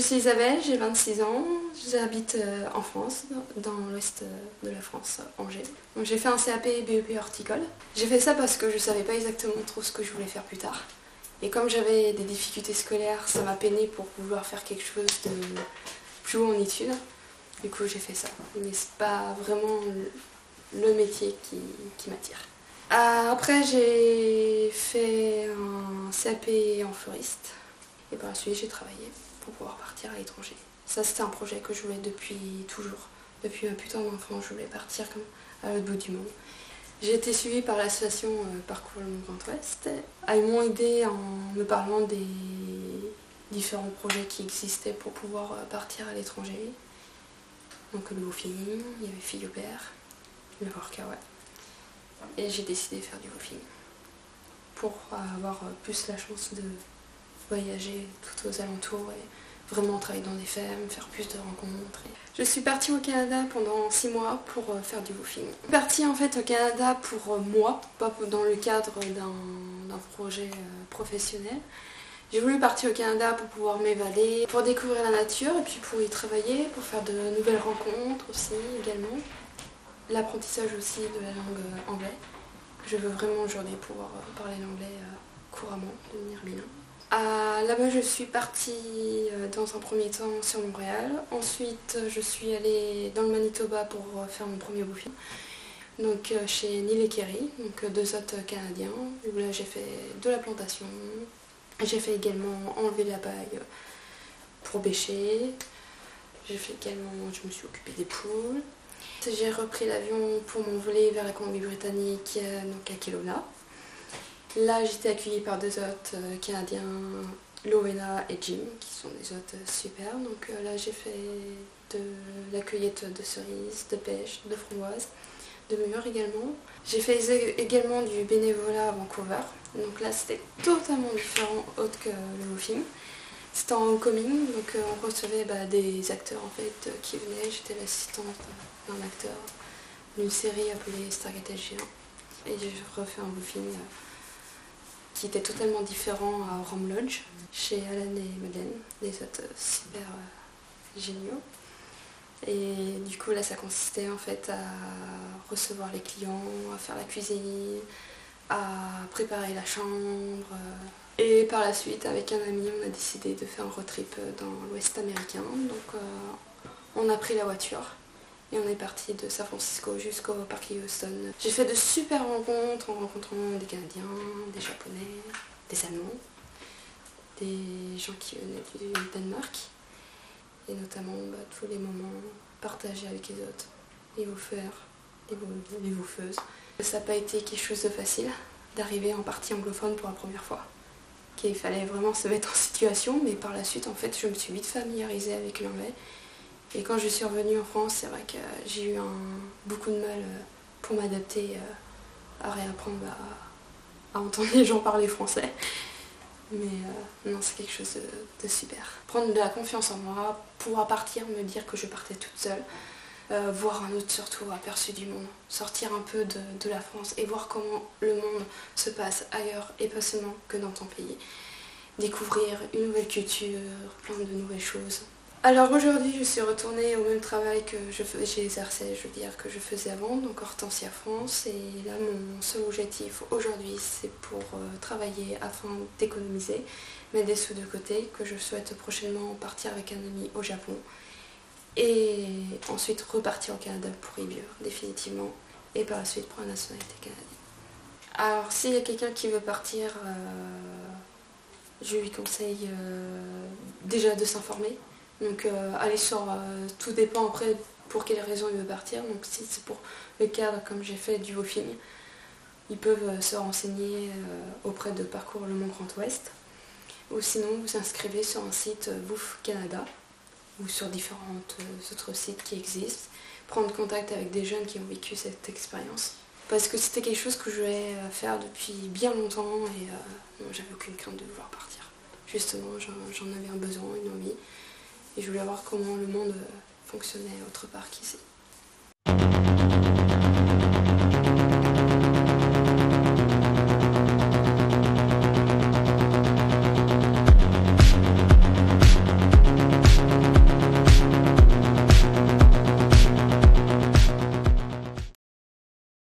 suis Isabelle, j'ai 26 ans, j'habite en France, dans l'ouest de la France, Angers. Donc j'ai fait un CAP BEP horticole. J'ai fait ça parce que je ne savais pas exactement trop ce que je voulais faire plus tard. Et comme j'avais des difficultés scolaires, ça m'a peiné pour vouloir faire quelque chose de plus haut en études. Du coup j'ai fait ça. Mais c'est pas vraiment le métier qui m'attire. Après j'ai fait un CAP en fleuriste. Et par la suite j'ai travaillé pour pouvoir partir à l'étranger. Ça c'était un projet que je voulais depuis toujours. Depuis ma putain d'enfance, je voulais partir comme à l'autre bout du monde. J'ai été suivie par l'association Parcours le Monde Grand Ouest. Ils m'ont aidée en me parlant des différents projets qui existaient pour pouvoir partir à l'étranger. Donc le woofing, il y avait fille au père, le workaway. Et j'ai décidé de faire du woofing pour avoir plus la chance de voyager tout aux alentours et vraiment travailler dans des fermes, faire plus de rencontres. Je suis partie au Canada pendant 6 mois pour faire du woofing. Je suis partie en fait au Canada pour moi, pas dans le cadre d'un projet professionnel. J'ai voulu partir au Canada pour pouvoir m'évader, pour découvrir la nature et puis pour y travailler, pour faire de nouvelles rencontres aussi également. L'apprentissage aussi de la langue anglaise. Je veux vraiment aujourd'hui pouvoir parler l'anglais couramment, devenir bilingue. Là-bas, je suis partie dans un premier temps sur Montréal. Ensuite, je suis allée dans le Manitoba pour faire mon premier woofing. Donc chez Neil et Kerry, donc 2 hôtes canadiens. Où là, j'ai fait de la plantation. J'ai fait également enlever la paille pour bêcher. Je me suis occupée des poules. J'ai repris l'avion pour m'envoler vers la Colombie-Britannique, donc à Kelowna. Là, j'étais accueillie par 2 hôtes canadiens, Lowena et Jim, qui sont des hôtes super. Donc là, j'ai fait de la cueillette de cerises, de pêche, de framboises, de mûres également. J'ai fait également du bénévolat à Vancouver. Donc là, c'était totalement différent autre que le woofing. C'était en homecoming, donc on recevait des acteurs en fait qui venaient. J'étais l'assistante d'un acteur d'une série appelée Stargate Géant. Et j'ai refait un woofing qui était totalement différent à Rum Lodge, chez Alan et Madeleine, des hôtes super géniaux. Et du coup là ça consistait en fait à recevoir les clients, à faire la cuisine, à préparer la chambre. Et par la suite avec un ami on a décidé de faire un road trip dans l'ouest américain. Donc on a pris la voiture. Et on est parti de San Francisco jusqu'au parc Houston. J'ai fait de super rencontres en rencontrant des Canadiens, des Japonais, des Allemands, des gens qui venaient du Danemark. Et notamment tous les moments partagés avec les autres, les woofers, les woofeuses. Ça n'a pas été quelque chose de facile d'arriver en partie anglophone pour la première fois. Il fallait vraiment se mettre en situation, mais par la suite en fait je me suis vite familiarisée avec l'anglais. Et quand je suis revenue en France, c'est vrai que j'ai eu beaucoup de mal pour m'adapter à réapprendre à entendre les gens parler français. Mais non, c'est quelque chose de super. Prendre de la confiance en moi, pouvoir partir, me dire que je partais toute seule, voir un autre surtout aperçu du monde, sortir un peu de la France et voir comment le monde se passe ailleurs et pas seulement que dans ton pays. Découvrir une nouvelle culture, plein de nouvelles choses. Alors aujourd'hui je suis retournée au même travail que j'ai exercé, je veux dire, que je faisais avant, donc Hortensia France. Et là mon seul objectif aujourd'hui c'est pour travailler afin d'économiser, mettre des sous de côté, que je souhaite prochainement partir avec un ami au Japon. Et ensuite repartir au Canada pour y vivre définitivement. Et par la suite prendre la nationalité canadienne. Alors s'il y a quelqu'un qui veut partir, je lui conseille déjà de s'informer. Donc aller sur, tout dépend après pour quelles raisons il veut partir. Donc si c'est pour le cadre comme j'ai fait du woofing, ils peuvent se renseigner auprès de Parcours le Monde Grand Ouest. Ou sinon vous inscrivez sur un site Woof Canada ou sur différents autres sites qui existent. Prendre contact avec des jeunes qui ont vécu cette expérience. Parce que c'était quelque chose que je voulais faire depuis bien longtemps et j'avais aucune crainte de vouloir partir. Justement j'en avais un besoin, une envie. Et je voulais voir comment le monde fonctionnait autre part qu'ici.